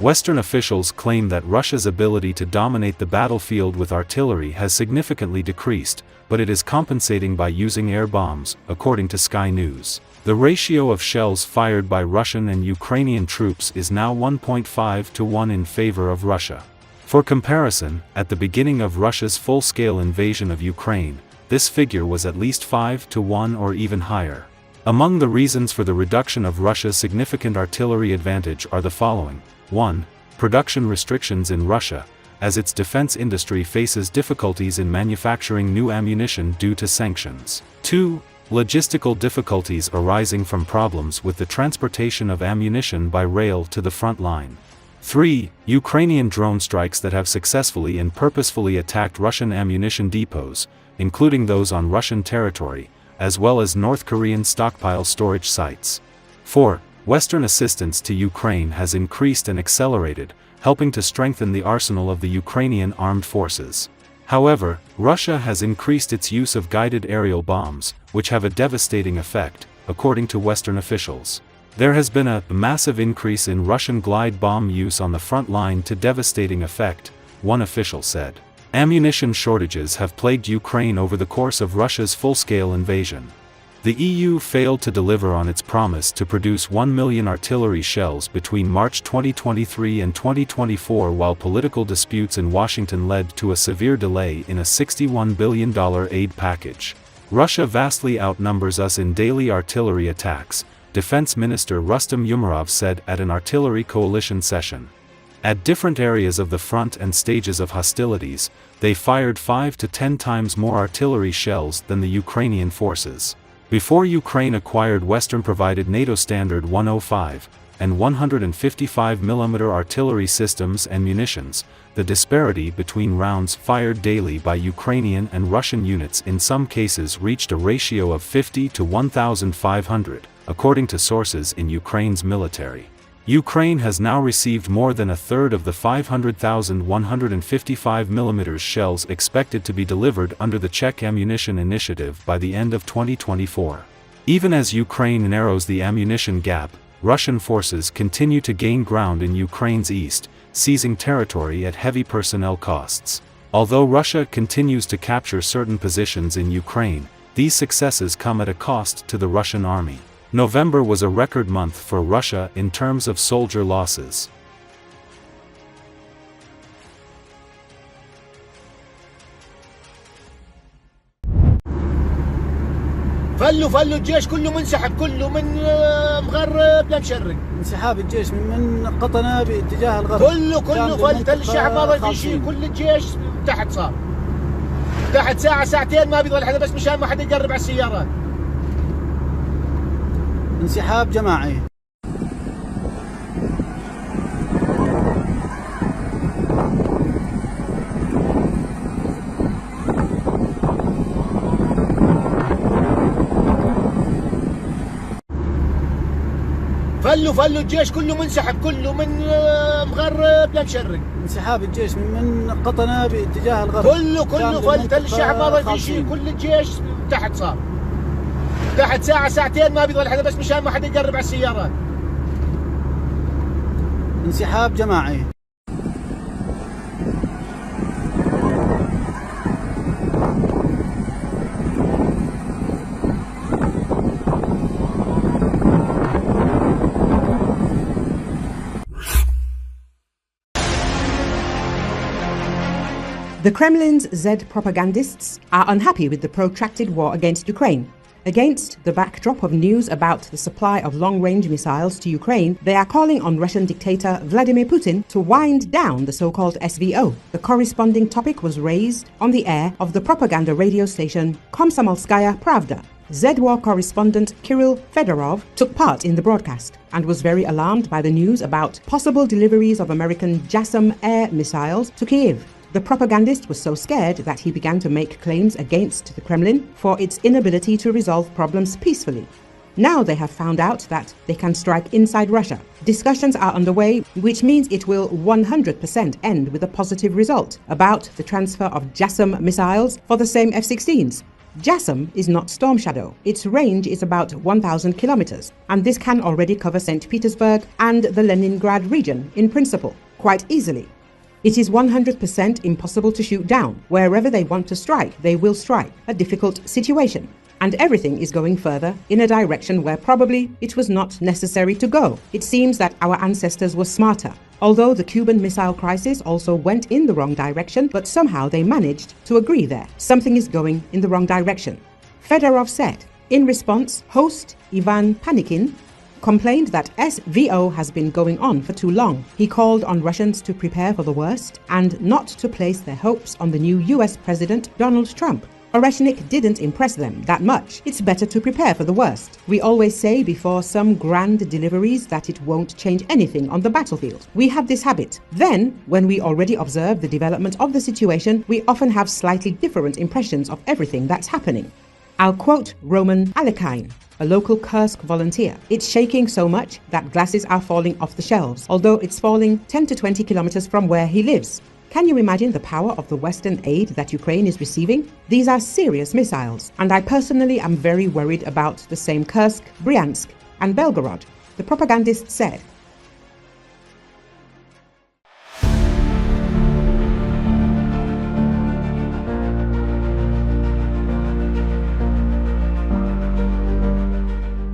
Western officials claim that Russia's ability to dominate the battlefield with artillery has significantly decreased, but it is compensating by using air bombs, according to Sky News. The ratio of shells fired by Russian and Ukrainian troops is now 1.5 to 1 in favor of Russia. For comparison, at the beginning of Russia's full-scale invasion of Ukraine, this figure was at least 5 to 1 or even higher. Among the reasons for the reduction of Russia's significant artillery advantage are the following. 1. Production restrictions in Russia, as its defense industry faces difficulties in manufacturing new ammunition due to sanctions. 2. Logistical difficulties arising from problems with the transportation of ammunition by rail to the front line. 3. Ukrainian drone strikes that have successfully and purposefully attacked Russian ammunition depots, including those on Russian territory, as well as North Korean stockpile storage sites. 4. Western assistance to Ukraine has increased and accelerated, helping to strengthen the arsenal of the Ukrainian Armed Forces. However, Russia has increased its use of guided aerial bombs, which have a devastating effect, according to Western officials. There has been a massive increase in Russian glide bomb use on the front line to devastating effect, one official said. Ammunition shortages have plagued Ukraine over the course of Russia's full-scale invasion. The EU failed to deliver on its promise to produce 1 million artillery shells between March 2023 and 2024, while political disputes in Washington led to a severe delay in a $61 billion aid package. Russia vastly outnumbers us in daily artillery attacks, Defense Minister Rustem Umerov said at an artillery coalition session. At different areas of the front and stages of hostilities, they fired 5 to 10 times more artillery shells than the Ukrainian forces. Before Ukraine acquired Western-provided NATO Standard 105 and 155mm artillery systems and munitions, the disparity between rounds fired daily by Ukrainian and Russian units in some cases reached a ratio of 50 to 1,500, according to sources in Ukraine's military. Ukraine has now received more than a third of the 500,000 155mm shells expected to be delivered under the Czech Ammunition Initiative by the end of 2024. Even as Ukraine narrows the ammunition gap, Russian forces continue to gain ground in Ukraine's east, seizing territory at heavy personnel costs. Although Russia continues to capture certain positions in Ukraine, these successes come at a cost to the Russian army. November was a record month for Russia in terms of soldier losses. فلوا الجيش كله منسحب، كله من مغرب لمشرق. انسحاب الجيش من قطنة باتجاه الغرب. كله فل، تل الشعب ما ضل في شيء، كل الجيش تحت صار. تحت ساعة ساعتين ما بيضل حدا، بس مشان ما حدا يقرب على السيارات. انسحاب جماعي. فلوا الجيش كله منسحب، كله من مغرب لمشرق. انسحاب الجيش من قطنة باتجاه الغرب. كله فل، تل الشعب ما ضل في شيء، كل الجيش تحت صار. تحت ساعة ساعتين ما بيضل حدا، بس مشان ما حدا يقرب على السيارات. انسحاب جماعي. The Kremlin's Z propagandists are unhappy with the protracted war against Ukraine. Against the backdrop of news about the supply of long-range missiles to Ukraine, they are calling on Russian dictator Vladimir Putin to wind down the so-called SVO. The corresponding topic was raised on the air of the propaganda radio station Komsomolskaya Pravda. Z-War correspondent Kirill Fedorov took part in the broadcast and was very alarmed by the news about possible deliveries of American JASSM air missiles to Kyiv. The propagandist was so scared that he began to make claims against the Kremlin for its inability to resolve problems peacefully. Now they have found out that they can strike inside Russia. Discussions are underway, which means it will 100% end with a positive result about the transfer of JASSM missiles for the same F-16s. JASSM is not Storm Shadow. Its range is about 1,000 kilometers, and this can already cover St. Petersburg and the Leningrad region in principle, quite easily. It is 100% impossible to shoot down. Wherever they want to strike, they will strike. A difficult situation. And everything is going further in a direction where probably it was not necessary to go. It seems that our ancestors were smarter. Although the Cuban Missile Crisis also went in the wrong direction, but somehow they managed to agree there. Something is going in the wrong direction. Fedorov said. In response, host Ivan Panikin complained that SVO has been going on for too long. He called on Russians to prepare for the worst and not to place their hopes on the new US President Donald Trump. Oreshnik didn't impress them that much. It's better to prepare for the worst. We always say before some grand deliveries that it won't change anything on the battlefield. We have this habit. Then, when we already observe the development of the situation, we often have slightly different impressions of everything that's happening. I'll quote Roman Alekine, a local Kursk volunteer. It's shaking so much that glasses are falling off the shelves, although it's falling 10 to 20 kilometers from where he lives. Can you imagine the power of the Western aid that Ukraine is receiving? These are serious missiles, and I personally am very worried about the same Kursk, Bryansk, and Belgorod. The propagandist said,